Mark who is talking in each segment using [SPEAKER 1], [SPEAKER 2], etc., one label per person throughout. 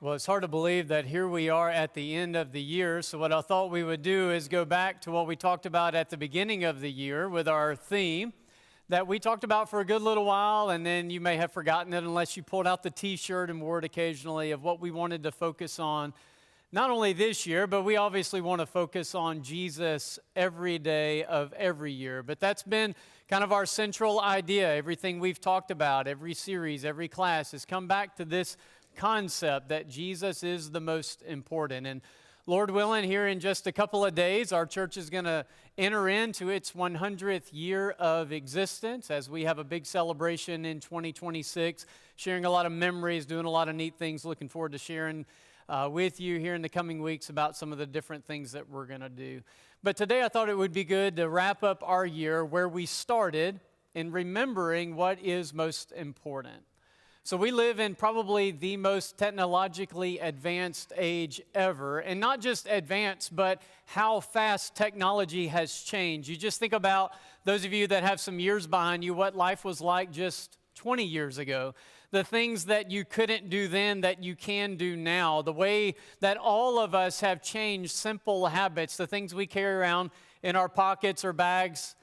[SPEAKER 1] Well, it's hard to believe that here we are at the end of the year. So, what I thought we would do is go back to what we talked about at the beginning of the year with our theme that we talked about for a good little while, and then you may have forgotten it unless you pulled out the t-shirt and wore it occasionally, of what we wanted to focus on, not only this year, but we obviously want to focus on Jesus every day of every year. But that's been kind of our central idea. Everything we've talked about, every series, every class has come back to this concept that Jesus is the most important. And Lord willing, here in just a couple of days, our church is going to enter into its 100th year of existence as we have a big celebration in 2026, sharing a lot of memories, doing a lot of neat things. Looking forward to sharing with you here in the coming weeks about some of the different things that we're going to do. But today I thought it would be good to wrap up our year where we started in remembering what is most important. So we live in probably the most technologically advanced age ever, and not just advanced, but how fast technology has changed. You just think about those of you that have some years behind you, what life was like just 20 years ago. The things that you couldn't do then that you can do now. The way that all of us have changed simple habits, the things we carry around in our pockets or bags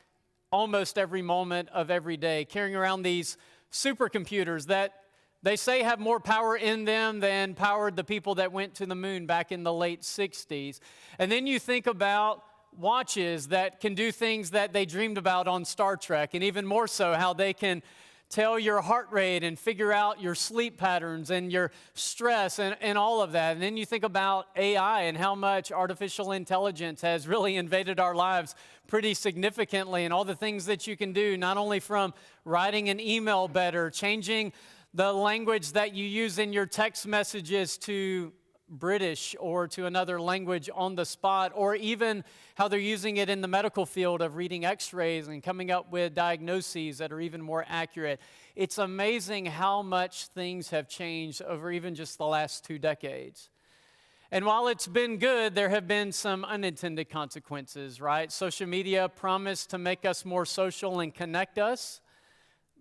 [SPEAKER 1] almost every moment of every day. Carrying around these supercomputers that they say have more power in them than powered the people that went to the moon back in the late 60s. And then you think about watches that can do things that they dreamed about on Star Trek, and even more so how they can tell your heart rate and figure out your sleep patterns and your stress and all of that. And then you think about AI and how much artificial intelligence has really invaded our lives pretty significantly, and all the things that you can do, not only from writing an email better, changing the language that you use in your text messages to British or to another language on the spot, or even how they're using it in the medical field of reading x-rays and coming up with diagnoses that are even more accurate. It's amazing how much things have changed over even just the last 2 decades. And while it's been good, there have been some unintended consequences, right? Social media promised to make us more social and connect us,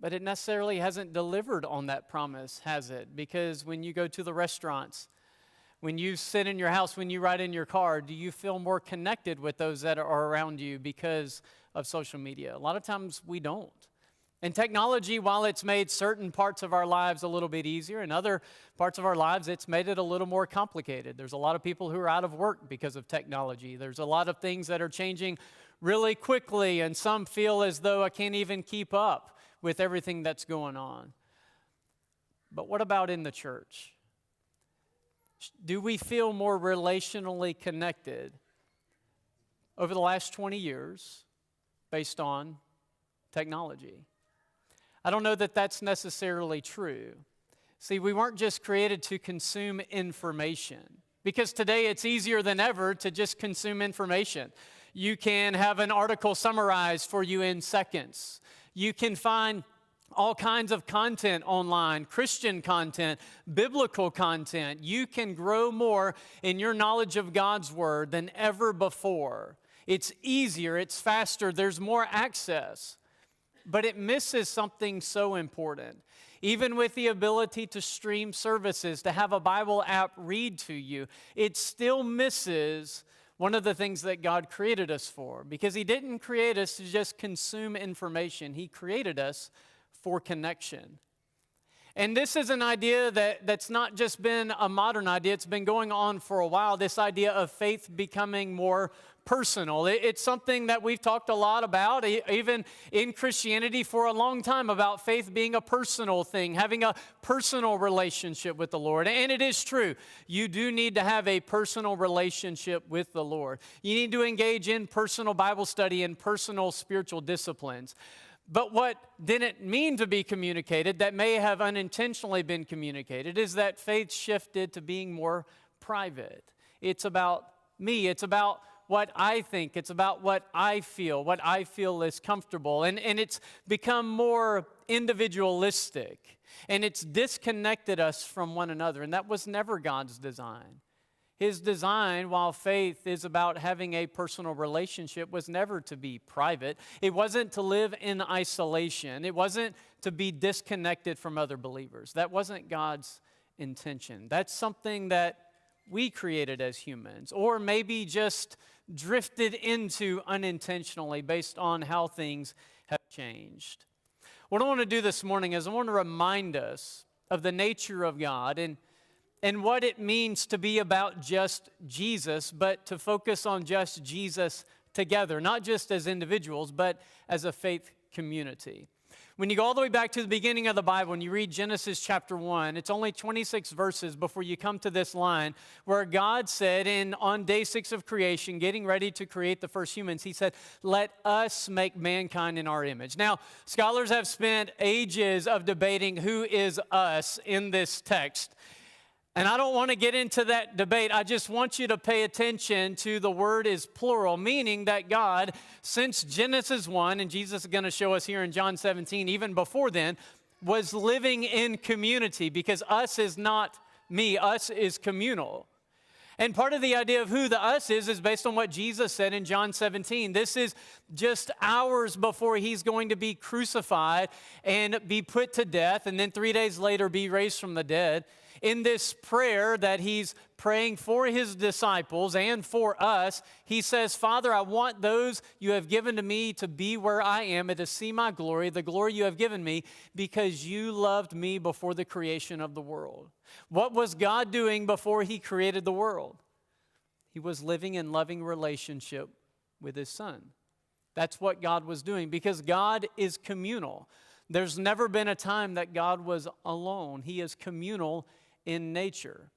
[SPEAKER 1] but it necessarily hasn't delivered on that promise, has it? Because when you go to the restaurants, when you sit in your house, when you ride in your car, do you feel more connected with those that are around you because of social media? A lot of times we don't. And technology, while it's made certain parts of our lives a little bit easier, in other parts of our lives, it's made it a little more complicated. There's a lot of people who are out of work because of technology. There's a lot of things that are changing really quickly, and some feel as though I can't even keep up with everything that's going on. But what about in the church? Do we feel more relationally connected over the last 20 years based on technology? I don't know that that's necessarily true. See, we weren't just created to consume information, because today it's easier than ever to just consume information. You can have an article summarized for you in seconds. You can find all kinds of content online, Christian content, biblical content. You can grow more in your knowledge of God's Word than ever before. It's easier, it's faster, there's more access. But it misses something so important. Even with the ability to stream services, to have a Bible app read to you, it still misses one of the things that God created us for, because He didn't create us to just consume information. He created us for connection. And this is an idea that's not just been a modern idea. It's been going on for a while, this idea of faith becoming more personal. It's something that we've talked a lot about, even in Christianity for a long time, about faith being a personal thing, having a personal relationship with the Lord. And it is true. You do need to have a personal relationship with the Lord. You need to engage in personal Bible study and personal spiritual disciplines. But what didn't mean to be communicated, that may have unintentionally been communicated, is that faith shifted to being more private. It's about me. It's about what I think. It's about what I feel is comfortable. And it's become more individualistic. And it's disconnected us from one another. And that was never God's design. His design, while faith is about having a personal relationship, was never to be private. It wasn't to live in isolation. It wasn't to be disconnected from other believers. That wasn't God's intention. That's something that we created as humans, or maybe just drifted into unintentionally based on how things have changed. What I want to do this morning is I want to remind us of the nature of God and what it means to be about just Jesus, but to focus on just Jesus together, not just as individuals, but as a faith community. When you go all the way back to the beginning of the Bible and you read Genesis chapter 1, it's only 26 verses before you come to this line where God said on day 6 of creation, getting ready to create the first humans, he said, "Let us make mankind in our image." Now, scholars have spent ages of debating who is us in this text. And I don't want to get into that debate. I just want you to pay attention to the word is plural, meaning that God, since Genesis 1, and Jesus is going to show us here in John 17, even before then, was living in community, because us is not me, us is communal. And part of the idea of who the us is based on what Jesus said in John 17. This is just hours before he's going to be crucified and be put to death, and then 3 days later be raised from the dead. In this prayer that he's praying for his disciples and for us, he says, "Father, I want those you have given to me to be where I am and to see my glory, the glory you have given me, because you loved me before the creation of the world." What was God doing before he created the world? He was living in loving relationship with his Son. That's what God was doing, because God is communal. There's never been a time that God was alone. He is communal in nature.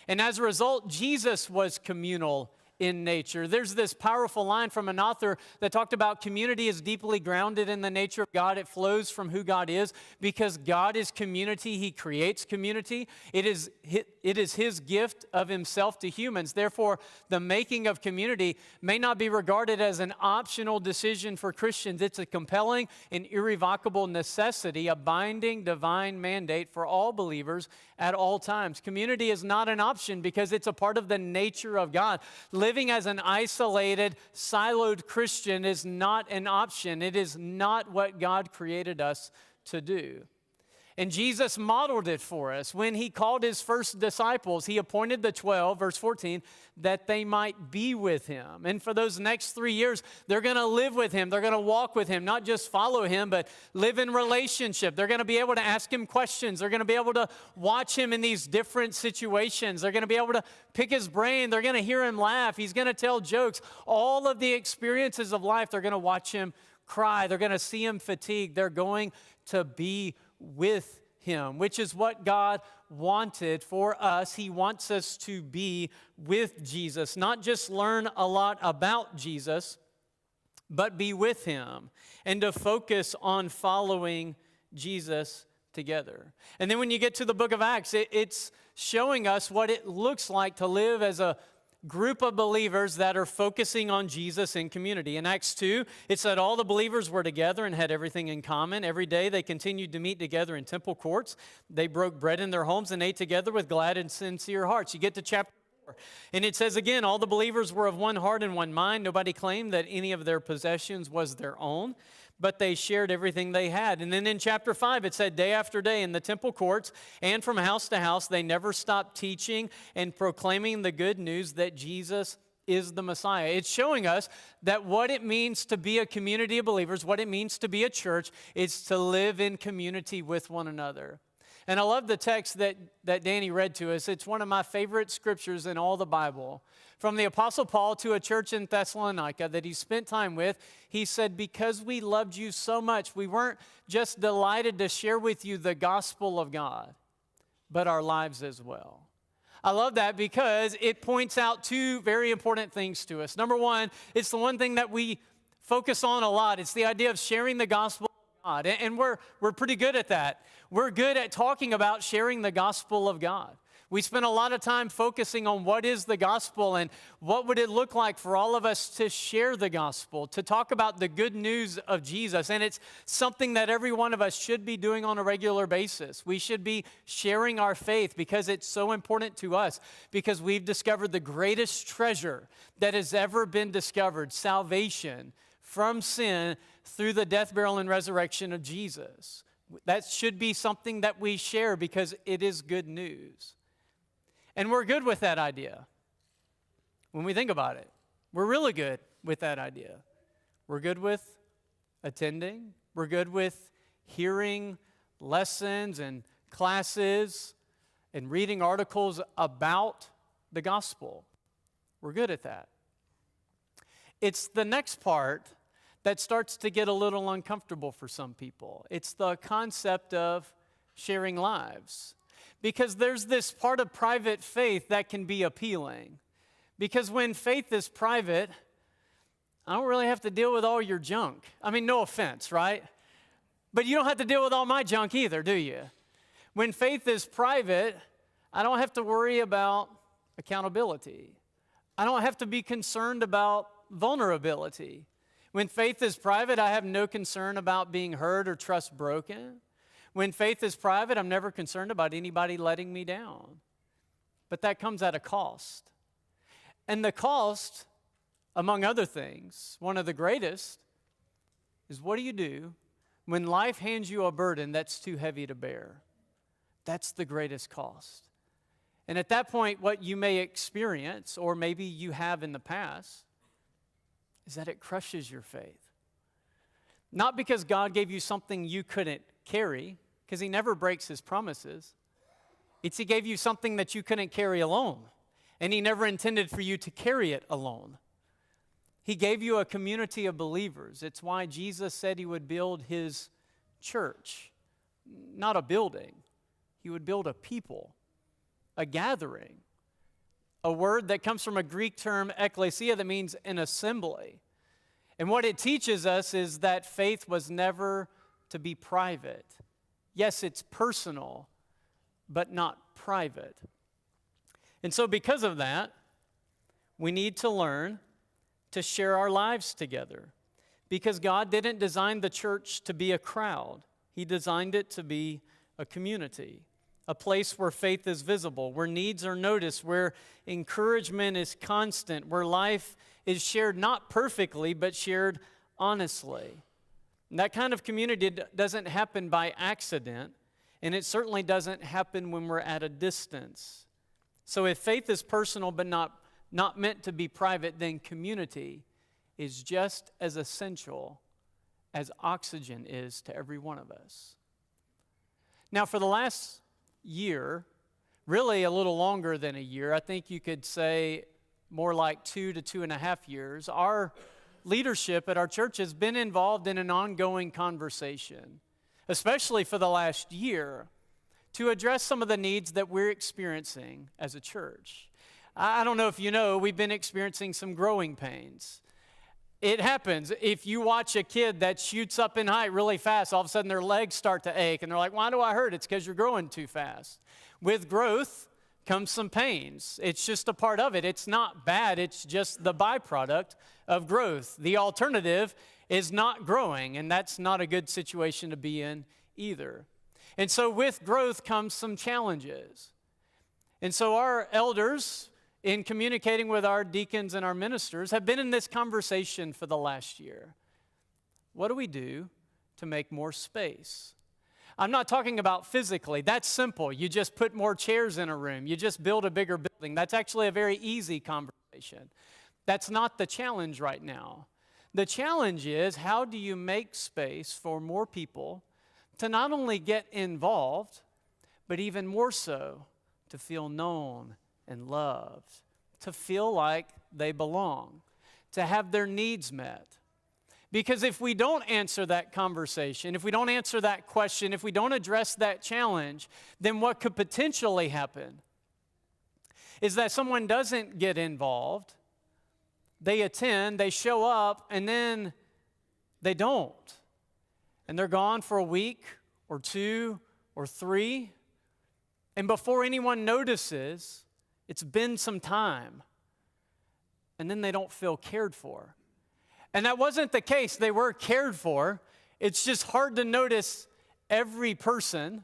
[SPEAKER 1] And as a result, Jesus was communal in nature. There's this powerful line from an author that talked about community is deeply grounded in the nature of God. It flows from who God is. Because God is community, he creates community. It is his gift of himself to humans. Therefore, the making of community may not be regarded as an optional decision for Christians. It's a compelling and irrevocable necessity, a binding divine mandate for all believers at all times. Community is not an option because it's a part of the nature of God. Living as an isolated, siloed Christian is not an option. It is not what God created us to do. And Jesus modeled it for us. When he called his first disciples, he appointed the 12, verse 14, that they might be with him. And for those next 3 years, they're going to live with him. They're going to walk with him, not just follow him, but live in relationship. They're going to be able to ask him questions. They're going to be able to watch him in these different situations. They're going to be able to pick his brain. They're going to hear him laugh. He's going to tell jokes. All of the experiences of life, they're going to watch him cry. They're going to see him fatigued. They're going to be with him, which is what God wanted for us. He wants us to be with Jesus, not just learn a lot about Jesus, but be with him and to focus on following Jesus together. And then when you get to the book of Acts, it's showing us what it looks like to live as a group of believers that are focusing on Jesus in community. In Acts 2, it said all the believers were together and had everything in common. Every day they continued to meet together in temple courts. They broke bread in their homes and ate together with glad and sincere hearts. You get to chapter 4, and it says again, all the believers were of one heart and one mind. Nobody claimed that any of their possessions was their own, but they shared everything they had. And then in chapter 5, it said day after day in the temple courts and from house to house, they never stopped teaching and proclaiming the good news that Jesus is the Messiah. It's showing us that what it means to be a community of believers, what it means to be a church, is to live in community with one another. And I love the text that Danny read to us. It's one of my favorite scriptures in all the Bible. From the Apostle Paul to a church in Thessalonica that he spent time with, he said, because we loved you so much, we weren't just delighted to share with you the gospel of God, but our lives as well. I love that because it points out two very important things to us. Number one, it's the one thing that we focus on a lot. It's the idea of sharing the gospel of God. And we're pretty good at that. We're good at talking about sharing the gospel of God. We spend a lot of time focusing on what is the gospel and what would it look like for all of us to share the gospel, to talk about the good news of Jesus. And it's something that every one of us should be doing on a regular basis. We should be sharing our faith because it's so important to us, because we've discovered the greatest treasure that has ever been discovered, salvation from sin through the death, burial, and resurrection of Jesus. That should be something that we share because it is good news. And we're good with that idea. When we think about it, we're really good with that idea. We're good with attending. We're good with hearing lessons and classes and reading articles about the gospel. We're good at that. It's the next part that starts to get a little uncomfortable for some people. It's the concept of sharing lives. Because there's this part of private faith that can be appealing. Because when faith is private, I don't really have to deal with all your junk. I mean, no offense, right? But you don't have to deal with all my junk either, do you? When faith is private, I don't have to worry about accountability. I don't have to be concerned about vulnerability. When faith is private, I have no concern about being hurt or trust broken. When faith is private, I'm never concerned about anybody letting me down. But that comes at a cost. And the cost, among other things, one of the greatest, is what do you do when life hands you a burden that's too heavy to bear? That's the greatest cost. And at that point, what you may experience, or maybe you have in the past, is that it crushes your faith. Not because God gave you something you couldn't carry, because He never breaks His promises. It's He gave you something that you couldn't carry alone, and He never intended for you to carry it alone. He gave you a community of believers. It's why Jesus said He would build His church, not a building. He would build a people, a gathering. A word that comes from a Greek term, ekklesia, that means an assembly. And what it teaches us is that faith was never to be private. Yes, it's personal, but not private. And so because of that, we need to learn to share our lives together. Because God didn't design the church to be a crowd. He designed it to be a community. A place where faith is visible, where needs are noticed, where encouragement is constant, where life is shared not perfectly, but shared honestly. And that kind of community doesn't happen by accident, and it certainly doesn't happen when we're at a distance. So if faith is personal but not meant to be private, then community is just as essential as oxygen is to every one of us. Now, for the last year, really a little longer than a year, I think you could say more like 2 to 2.5 years, our leadership at our church has been involved in an ongoing conversation, especially for the last year, to address some of the needs that we're experiencing as a church. I don't know if you know, we've been experiencing some growing pains. It happens. If you watch a kid that shoots up in height really fast, all of a sudden their legs start to ache, and they're like, why do I hurt? It's because you're growing too fast. With growth comes some pains. It's just a part of it. It's not bad. It's just the byproduct of growth. The alternative is not growing, and that's not a good situation to be in either. And so with growth comes some challenges. And so our elders, in communicating with our deacons and our ministers, have been in this conversation for the last year. What do we do to make more space? I'm not talking about physically. That's simple. You just put more chairs in a room. You just build a bigger building. That's actually a very easy conversation. That's not the challenge right now. The challenge is, how do you make space for more people to not only get involved, but even more so, to feel known and loved, to feel like they belong, to have their needs met. Because if we don't answer that conversation, if we don't answer that question, if we don't address that challenge, then what could potentially happen is that someone doesn't get involved, they attend, they show up, and then they don't. And they're gone for a week or 2 or 3, and before anyone notices, it's been some time, and then they don't feel cared for. And that wasn't the case. They were cared for. It's just hard to notice every person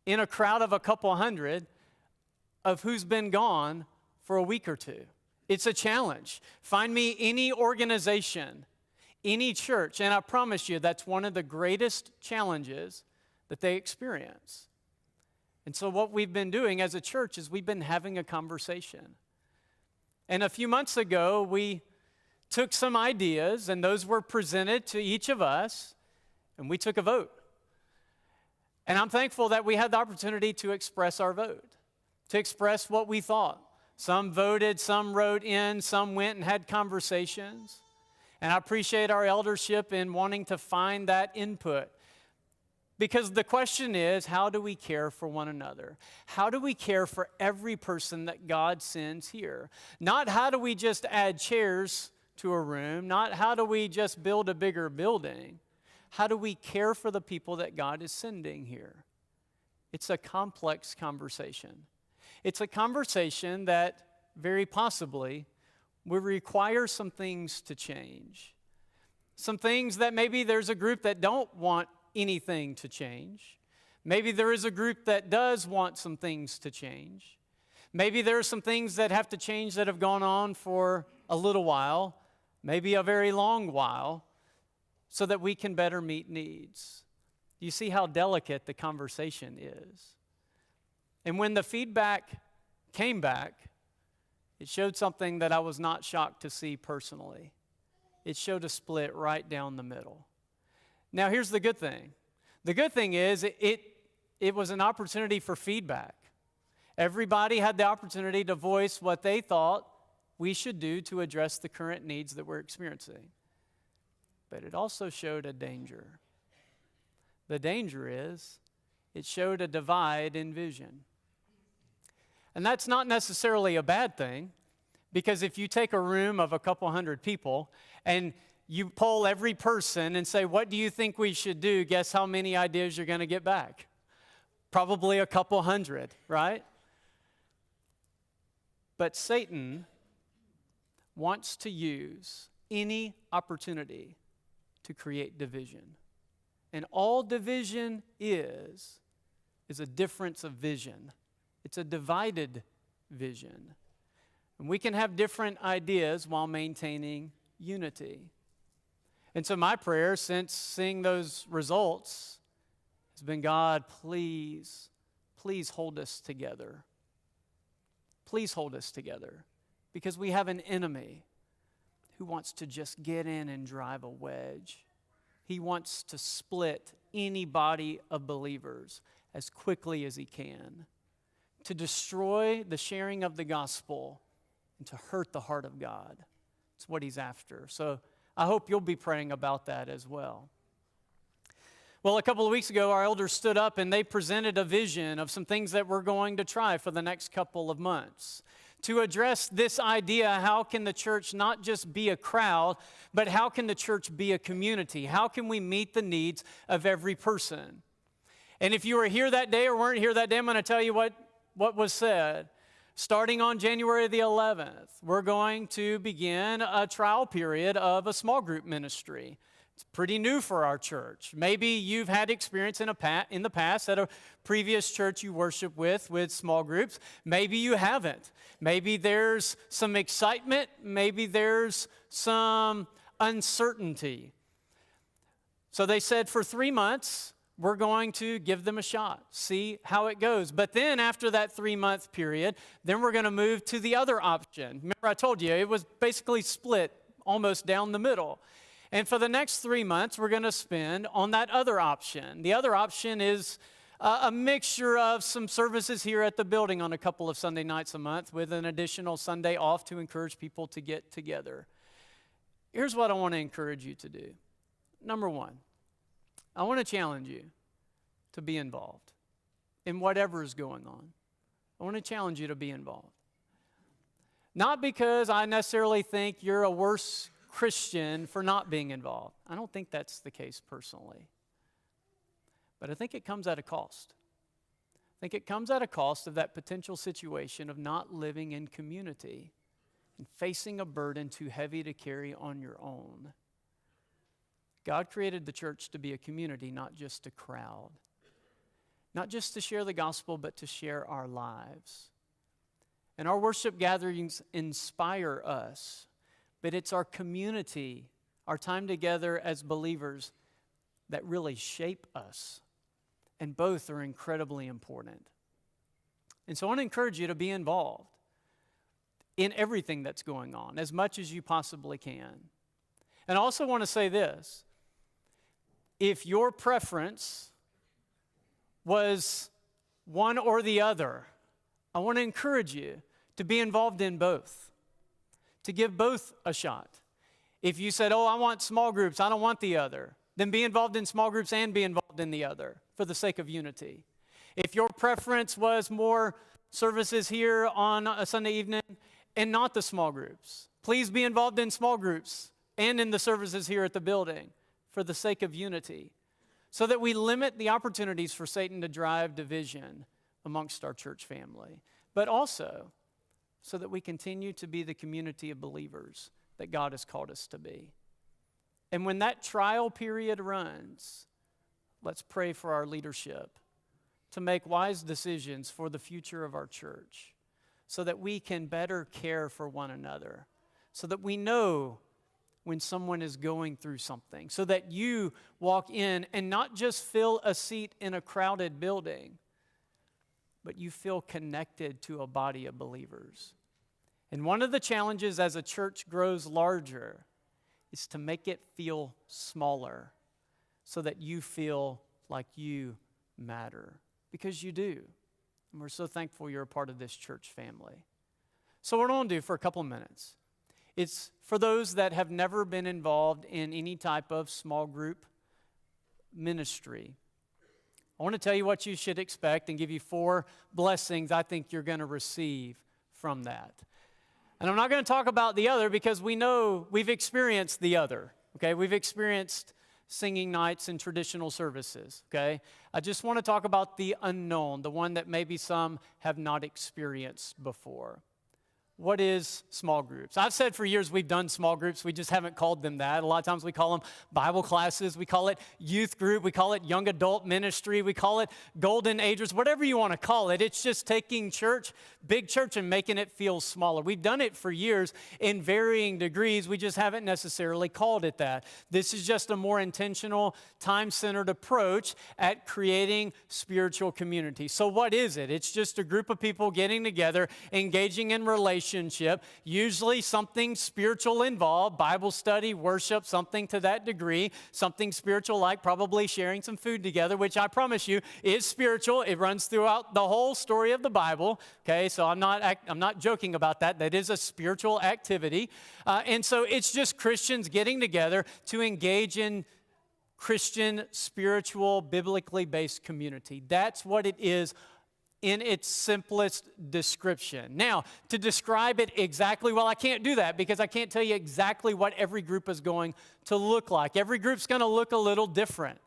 [SPEAKER 1] in a crowd of a couple hundred of who's been gone for a week or 2. It's a challenge. Find me any organization, any church, and I promise you that's one of the greatest challenges that they experience. And so what we've been doing as a church is we've been having a conversation. And a few months ago, we took some ideas, and those were presented to each of us, and we took a vote. And I'm thankful that we had the opportunity to express our vote, to express what we thought. Some voted, some wrote in, some went and had conversations. And I appreciate our eldership in wanting to find that input. Because the question is, how do we care for one another? How do we care for every person that God sends here? Not how do we just add chairs to a room, not how do we just build a bigger building. How do we care for the people that God is sending here? It's a complex conversation. It's a conversation that very possibly will require some things to change. Some things that maybe there's a group that don't want anything to change. Maybe there is a group that does want some things to change. Maybe there are some things that have to change that have gone on for a little while, maybe a very long while, so that we can better meet needs. You see how delicate the conversation is. And when the feedback came back, it showed something that I was not shocked to see personally. It showed a split right down the middle. Now, here's the good thing. The good thing is it was an opportunity for feedback. Everybody had the opportunity to voice what they thought we should do to address the current needs that we're experiencing. But it also showed a danger. The danger is it showed a divide in vision. And that's not necessarily a bad thing, because if you take a room of a couple hundred people and you poll every person and say, what do you think we should do? Guess how many ideas you're going to get back? Probably a couple hundred, right? But Satan wants to use any opportunity to create division. And all division is a difference of vision. It's a divided vision. And we can have different ideas while maintaining unity. And so my prayer since seeing those results has been, God, please hold us together. Please hold us together, because we have an enemy who wants to just get in and drive a wedge. He wants to split any body of believers as quickly as he can, to destroy the sharing of the gospel and to hurt the heart of God. It's what he's after. So I hope you'll be praying about that as well. Well, a couple of weeks ago, our elders stood up and they presented a vision of some things that we're going to try for the next couple of months to address this idea: how can the church not just be a crowd, but how can the church be a community? How can we meet the needs of every person? And if you were here that day or weren't here that day, I'm going to tell you what was said. Starting on January the 11th, we're going to begin a trial period of a small group ministry. It's pretty new for our church. Maybe you've had experience in the past at a previous church you worship with small groups. Maybe you haven't. Maybe there's some excitement. Maybe there's some uncertainty. So they said for 3 months, we're going to give them a shot, see how it goes. But then after that 3-month period, then we're going to move to the other option. Remember I told you, it was basically split almost down the middle. And for the next 3 months, we're going to spend on that other option. The other option is a mixture of some services here at the building on a couple of Sunday nights a month with an additional Sunday off to encourage people to get together. Here's what I want to encourage you to do. Number one, I want to challenge you to be involved in whatever is going on. I want to challenge you to be involved. Not because I necessarily think you're a worse Christian for not being involved. I don't think that's the case personally. But I think it comes at a cost. I think it comes at a cost of that potential situation of not living in community and facing a burden too heavy to carry on your own. God created the church to be a community, not just a crowd. Not just to share the gospel, but to share our lives. And our worship gatherings inspire us, but it's our community, our time together as believers, that really shape us. And both are incredibly important. And so I want to encourage you to be involved in everything that's going on as much as you possibly can. And I also want to say this. If your preference was one or the other, I want to encourage you to be involved in both, to give both a shot. If you said, I want small groups, I don't want the other, then be involved in small groups and be involved in the other for the sake of unity. If your preference was more services here on a Sunday evening and not the small groups, please be involved in small groups and in the services here at the building for the sake of unity, so that we limit the opportunities for Satan to drive division amongst our church family, but also so that we continue to be the community of believers that God has called us to be. And when that trial period runs, let's pray for our leadership to make wise decisions for the future of our church so that we can better care for one another, so that we know when someone is going through something, so that you walk in and not just fill a seat in a crowded building, but you feel connected to a body of believers. And one of the challenges as a church grows larger is to make it feel smaller so that you feel like you matter, because you do. And we're so thankful you're a part of this church family. So what I want to do for a couple of minutes, it's for those that have never been involved in any type of small group ministry. I want to tell you what you should expect and give you 4 blessings I think you're going to receive from that. And I'm not going to talk about the other because we know we've experienced the other, okay? We've experienced singing nights and traditional services, okay? I just want to talk about the unknown, the one that maybe some have not experienced before. What is small groups? I've said for years we've done small groups. We just haven't called them that. A lot of times we call them Bible classes. We call it youth group. We call it young adult ministry. We call it golden agers, whatever you want to call it. It's just taking church, big church, and making it feel smaller. We've done it for years in varying degrees. We just haven't necessarily called it that. This is just a more intentional, time-centered approach at creating spiritual community. So what is it? It's just a group of people getting together, engaging in relationship, usually something spiritual involved, Bible study, worship, something to that degree, something spiritual like probably sharing some food together, which I promise you is spiritual. It runs throughout the whole story of the Bible, okay? So I'm not joking about that. That is a spiritual activity. And so it's just Christians getting together to engage in Christian, spiritual, biblically based community. That's what it is in its simplest description. Now, to describe it exactly, well, I can't do that because I can't tell you exactly what every group is going to look like. Every group's going to look a little different.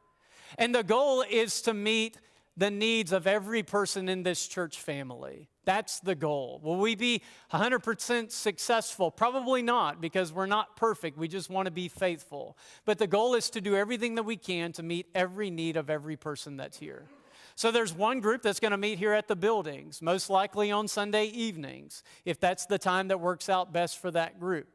[SPEAKER 1] And the goal is to meet the needs of every person in this church family. That's the goal. Will we be 100% successful? Probably not, because we're not perfect. We just want to be faithful. But the goal is to do everything that we can to meet every need of every person that's here. So there's one group that's going to meet here at the buildings, most likely on Sunday evenings, if that's the time that works out best for that group.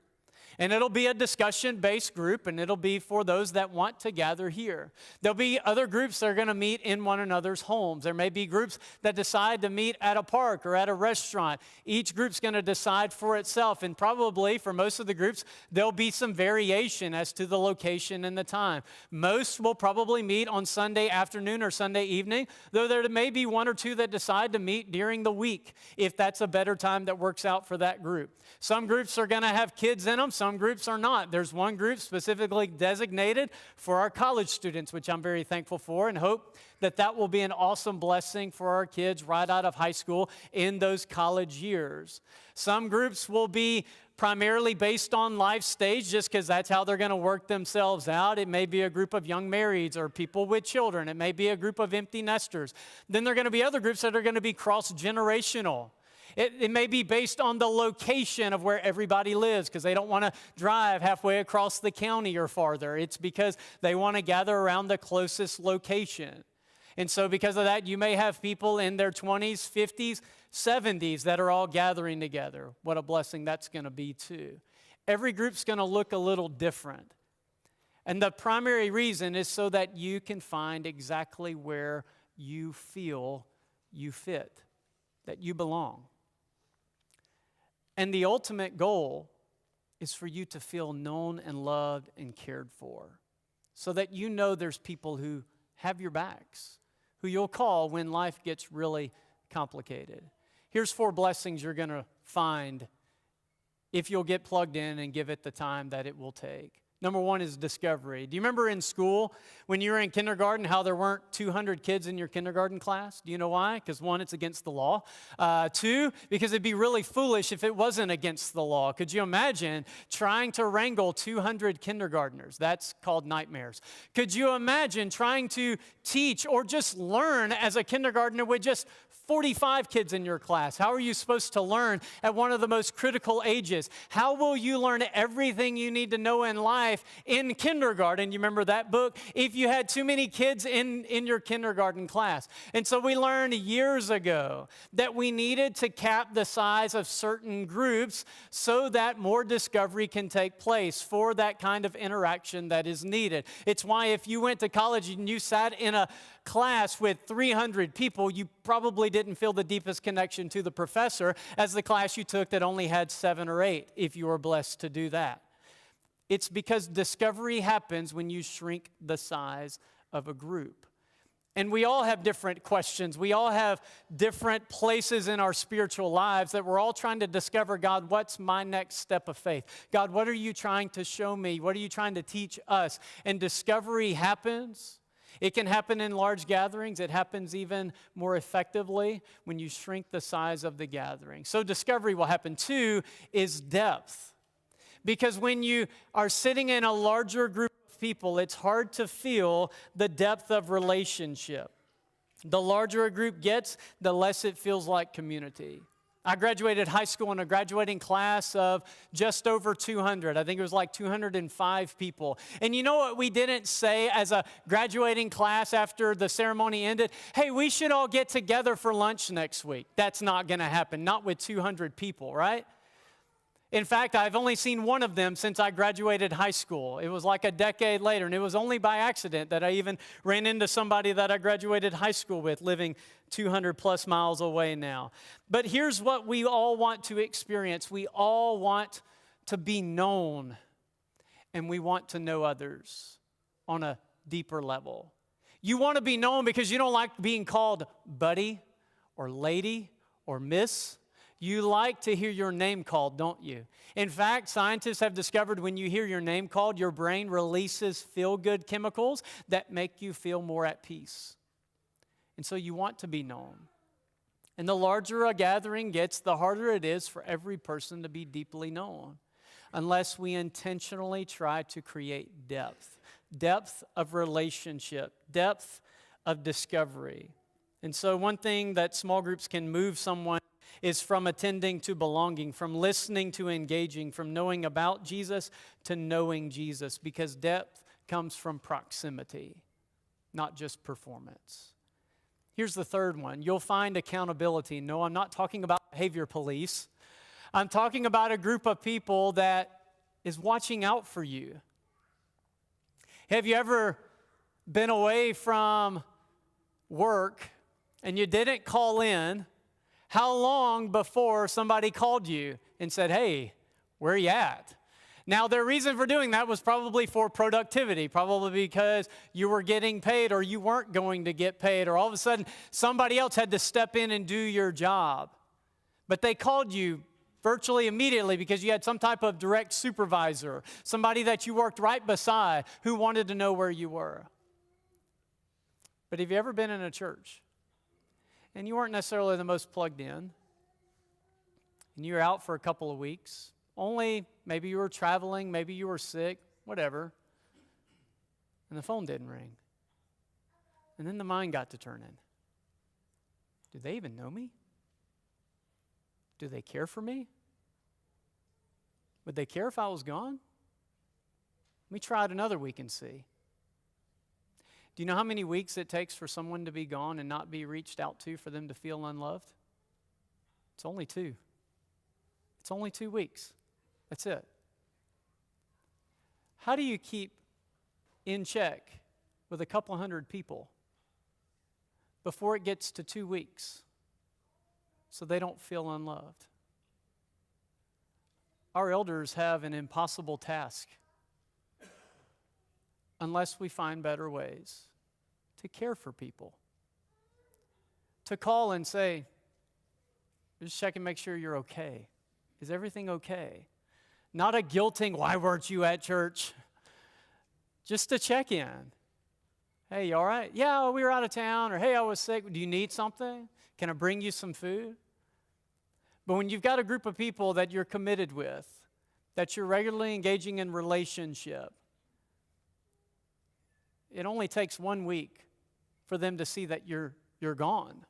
[SPEAKER 1] And it'll be a discussion-based group, and it'll be for those that want to gather here. There'll be other groups that are going to meet in one another's homes. There may be groups that decide to meet at a park or at a restaurant. Each group's going to decide for itself, and probably for most of the groups, there'll be some variation as to the location and the time. Most will probably meet on Sunday afternoon or Sunday evening, though there may be 1 or 2 that decide to meet during the week, if that's a better time that works out for that group. Some groups are going to have kids in them. Some groups are not. There's one group specifically designated for our college students, which I'm very thankful for, and hope that that will be an awesome blessing for our kids right out of high school in those college years. Some groups will be primarily based on life stage, just because that's how they're going to work themselves out. It may be a group of young marrieds or people with children. It may be a group of empty nesters. Then there are going to be other groups that are going to be cross-generational. It may be based on the location of where everybody lives, because they don't want to drive halfway across the county or farther. It's because they want to gather around the closest location. And so because of that, you may have people in their 20s, 50s, 70s that are all gathering together. What a blessing that's going to be too. Every group's going to look a little different. And the primary reason is so that you can find exactly where you feel you fit, that you belong. And the ultimate goal is for you to feel known and loved and cared for, so that you know there's people who have your backs, who you'll call when life gets really complicated. Here's 4 blessings you're going to find if you'll get plugged in and give it the time that it will take. Number 1 is discovery. Do you remember in school when you were in kindergarten how there weren't 200 kids in your kindergarten class? Do you know why? Because 1, it's against the law. 2, because it'd be really foolish if it wasn't against the law. Could you imagine trying to wrangle 200 kindergartners? That's called nightmares. Could you imagine trying to teach or just learn as a kindergartner with just 45 kids in your class? How are you supposed to learn at one of the most critical ages? How will you learn everything you need to know in life in kindergarten? You remember that book? If you had too many kids in your kindergarten class. And so we learned years ago that we needed to cap the size of certain groups so that more discovery can take place for that kind of interaction that is needed. It's why if you went to college and you sat in a class with 300 people, you probably didn't feel the deepest connection to the professor as the class you took that only had 7 or 8, if you were blessed to do that. It's because discovery happens when you shrink the size of a group. And we all have different questions. We all have different places in our spiritual lives that we're all trying to discover, God, what's my next step of faith? God, what are you trying to show me? What are you trying to teach us? And discovery happens. It can happen in large gatherings. It happens even more effectively when you shrink the size of the gathering. So discovery will happen. 2 is depth. Because when you are sitting in a larger group of people, it's hard to feel the depth of relationship. The larger a group gets, the less it feels like community. I graduated high school in a graduating class of just over 200. I think it was like 205 people. And you know what we didn't say as a graduating class after the ceremony ended? Hey, we should all get together for lunch next week. That's not going to happen, not with 200 people, right? In fact, I've only seen one of them since I graduated high school. It was like a decade later, and it was only by accident that I even ran into somebody that I graduated high school with, living 200 plus miles away now. But here's what we all want to experience. We all want to be known, and we want to know others on a deeper level. You want to be known because you don't like being called buddy or lady or miss. You like to hear your name called, don't you? In fact, scientists have discovered when you hear your name called, your brain releases feel-good chemicals that make you feel more at peace. And so you want to be known. And the larger a gathering gets, the harder it is for every person to be deeply known, unless we intentionally try to create depth of relationship, depth of discovery. And so one thing that small groups can move someone is from attending to belonging, from listening to engaging, from knowing about Jesus to knowing Jesus, because depth comes from proximity, not just performance. Here's the third one. You'll find accountability. No, I'm not talking about behavior police. I'm talking about a group of people that is watching out for you. Have you ever been away from work and you didn't call in? How long before somebody called you and said, hey, where are you at? Now, their reason for doing that was probably for productivity, probably because you were getting paid or you weren't going to get paid, or all of a sudden somebody else had to step in and do your job. But they called you virtually immediately because you had some type of direct supervisor, somebody that you worked right beside who wanted to know where you were. But have you ever been in a church and you weren't necessarily the most plugged in, and you were out for a couple of weeks, maybe you were traveling, maybe you were sick, whatever, and the phone didn't ring. And then the mind got to turning. Do they even know me? Do they care for me? Would they care if I was gone? Let me try it another week and see. Do you know how many weeks it takes for someone to be gone and not be reached out to for them to feel unloved? It's only 2. It's only 2 weeks. That's it. How do you keep in check with a couple hundred people before it gets to 2 weeks so they don't feel unloved. Our elders have an impossible task unless we find better ways to care for people. To call and say, just check and make sure you're okay. Is everything okay? Not a guilting, why weren't you at church? Just to check in. Hey, you all right? Yeah, we were out of town. Or hey, I was sick. Do you need something? Can I bring you some food? But when you've got a group of people that you're committed with, that you're regularly engaging in relationship, it only takes 1 week for them to see that you're gone.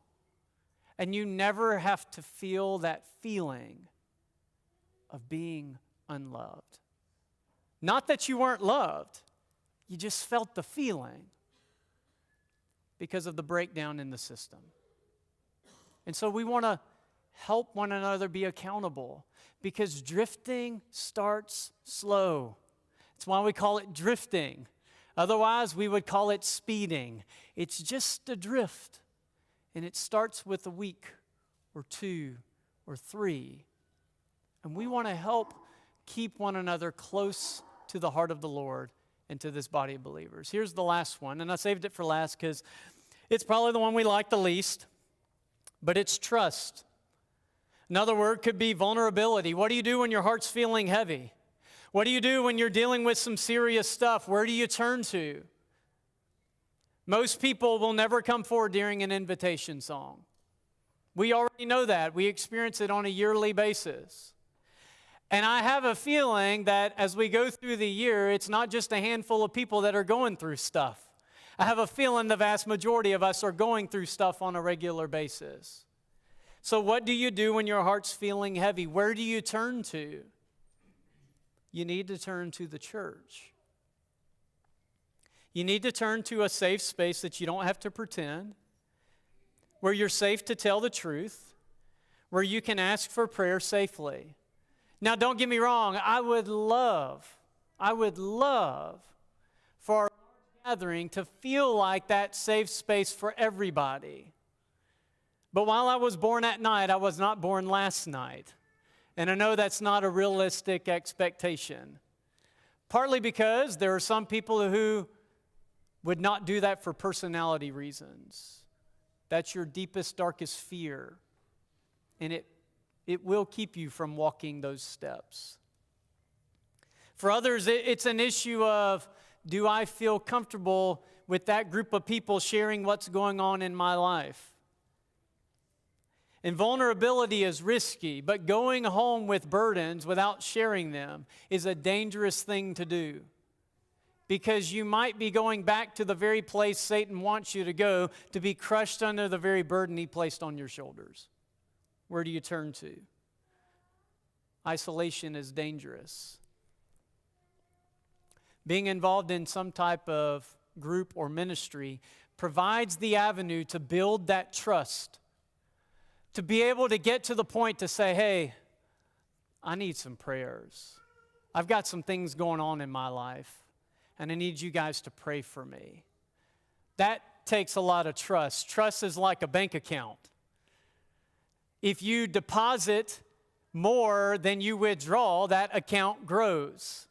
[SPEAKER 1] And you never have to feel that feeling of being unloved. Not that you weren't loved, you just felt the feeling because of the breakdown in the system. And so we want to help one another be accountable because drifting starts slow. That's why we call it drifting. Otherwise, we would call it speeding. It's just a drift. And it starts with a week or 2 or 3. And we want to help keep one another close to the heart of the Lord and to this body of believers. Here's the last one, and I saved it for last because it's probably the one we like the least, but it's trust. Another word could be vulnerability. What do you do when your heart's feeling heavy? What do you do when you're dealing with some serious stuff? Where do you turn to? Most people will never come forward during an invitation song. We already know that. We experience it on a yearly basis. And I have a feeling that as we go through the year, it's not just a handful of people that are going through stuff. I have a feeling the vast majority of us are going through stuff on a regular basis. So what do you do when your heart's feeling heavy? Where do you turn to? You need to turn to the church. You need to turn to a safe space that you don't have to pretend, where you're safe to tell the truth, where you can ask for prayer safely. Now, don't get me wrong, I would love for our gathering to feel like that safe space for everybody. But while I was born at night, I was not born last night. And I know that's not a realistic expectation. Partly because there are some people who would not do that for personality reasons. That's your deepest, darkest fear. And it will keep you from walking those steps. For others, it's an issue of, do I feel comfortable with that group of people sharing what's going on in my life? And vulnerability is risky, but going home with burdens without sharing them is a dangerous thing to do. Because you might be going back to the very place Satan wants you to go to be crushed under the very burden he placed on your shoulders. Where do you turn to? Isolation is dangerous. Being involved in some type of group or ministry provides the avenue to build that trust, to be able to get to the point to say, hey, I need some prayers. I've got some things going on in my life, and I need you guys to pray for me. That takes a lot of trust. Trust is like a bank account. If you deposit more than you withdraw, that account grows.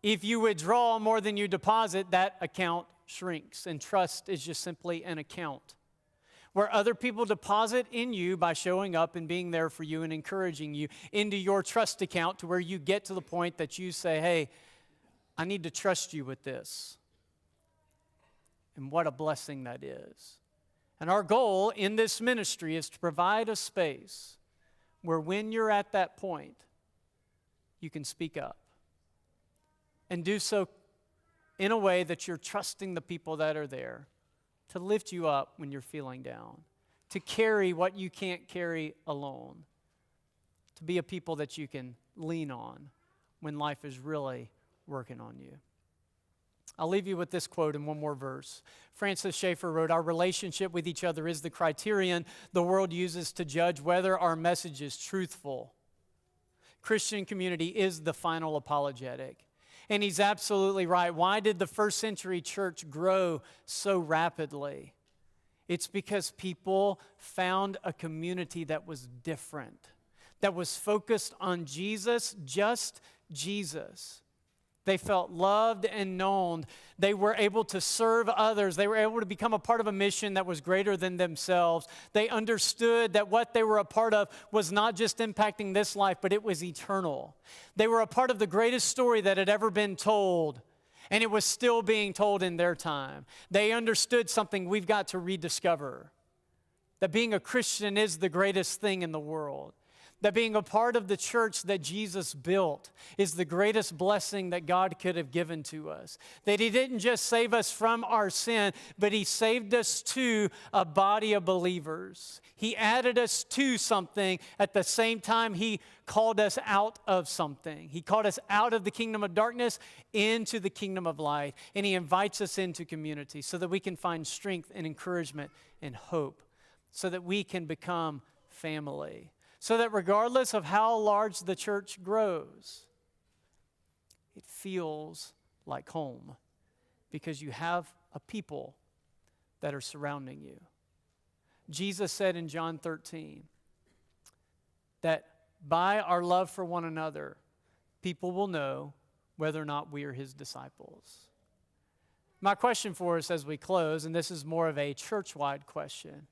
[SPEAKER 1] If you withdraw more than you deposit, that account shrinks. And trust is just simply an account where other people deposit in you by showing up and being there for you and encouraging you into your trust account to where you get to the point that you say, hey, I need to trust you with this. And what a blessing that is. And our goal in this ministry is to provide a space where when you're at that point, you can speak up. And do so in a way that you're trusting the people that are there to lift you up when you're feeling down, to carry what you can't carry alone, to be a people that you can lean on when life is really working on you. I'll leave you with this quote in one more verse. Francis Schaeffer wrote, "Our relationship with each other is the criterion the world uses to judge whether our message is truthful. Christian community is the final apologetic." And he's absolutely right. Why did the first century church grow so rapidly? It's because people found a community that was different, that was focused on Jesus, just Jesus. They felt loved and known. They were able to serve others. They were able to become a part of a mission that was greater than themselves. They understood that what they were a part of was not just impacting this life, but it was eternal. They were a part of the greatest story that had ever been told, and it was still being told in their time. They understood something we've got to rediscover, that being a Christian is the greatest thing in the world. That being a part of the church that Jesus built is the greatest blessing that God could have given to us. That He didn't just save us from our sin, but He saved us to a body of believers. He added us to something at the same time He called us out of something. He called us out of the kingdom of darkness into the kingdom of light. And He invites us into community so that we can find strength and encouragement and hope, so that we can become family. So that regardless of how large the church grows, it feels like home because you have a people that are surrounding you. Jesus said in John 13 that by our love for one another, people will know whether or not we are His disciples. My question for us as we close, and this is more of a church-wide question,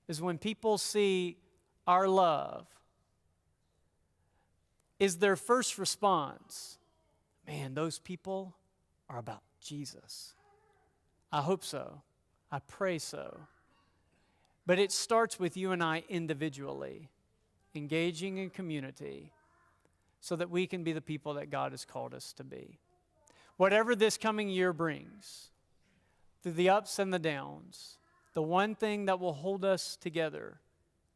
[SPEAKER 1] is when people see our love, is their first response, man, those people are about Jesus? I hope so. I pray so. But it starts with you and I individually, engaging in community so that we can be the people that God has called us to be. Whatever this coming year brings, through the ups and the downs, the one thing that will hold us together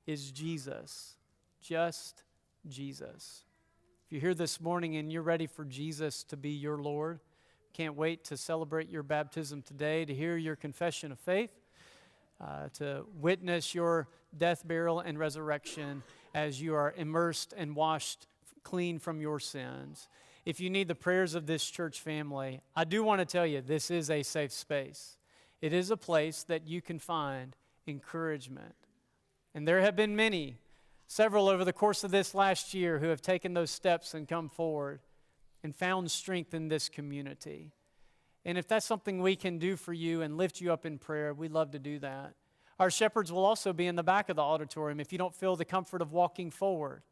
[SPEAKER 1] is Jesus, just Jesus. If you're here this morning and you're ready for Jesus to be your Lord, can't wait to celebrate your baptism today, to hear your confession of faith, to witness your death, burial, and resurrection as you are immersed and washed clean from your sins. If you need the prayers of this church family, I do want to tell you this is a safe space. It is a place that you can find encouragement. And there have been several over the course of this last year who have taken those steps and come forward and found strength in this community. And if that's something we can do for you and lift you up in prayer, we'd love to do that. Our shepherds will also be in the back of the auditorium if you don't feel the comfort of walking forward,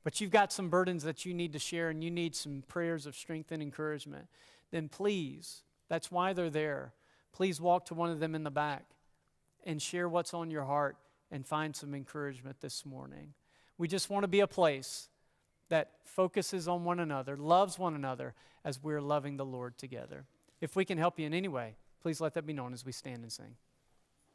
[SPEAKER 1] but you've got some burdens that you need to share and you need some prayers of strength and encouragement, then please, that's why they're there. Please walk to one of them in the back and share what's on your heart and find some encouragement this morning. We just want to be a place that focuses on one another, loves one another as we're loving the Lord together. If we can help you in any way, please let that be known as we stand and sing.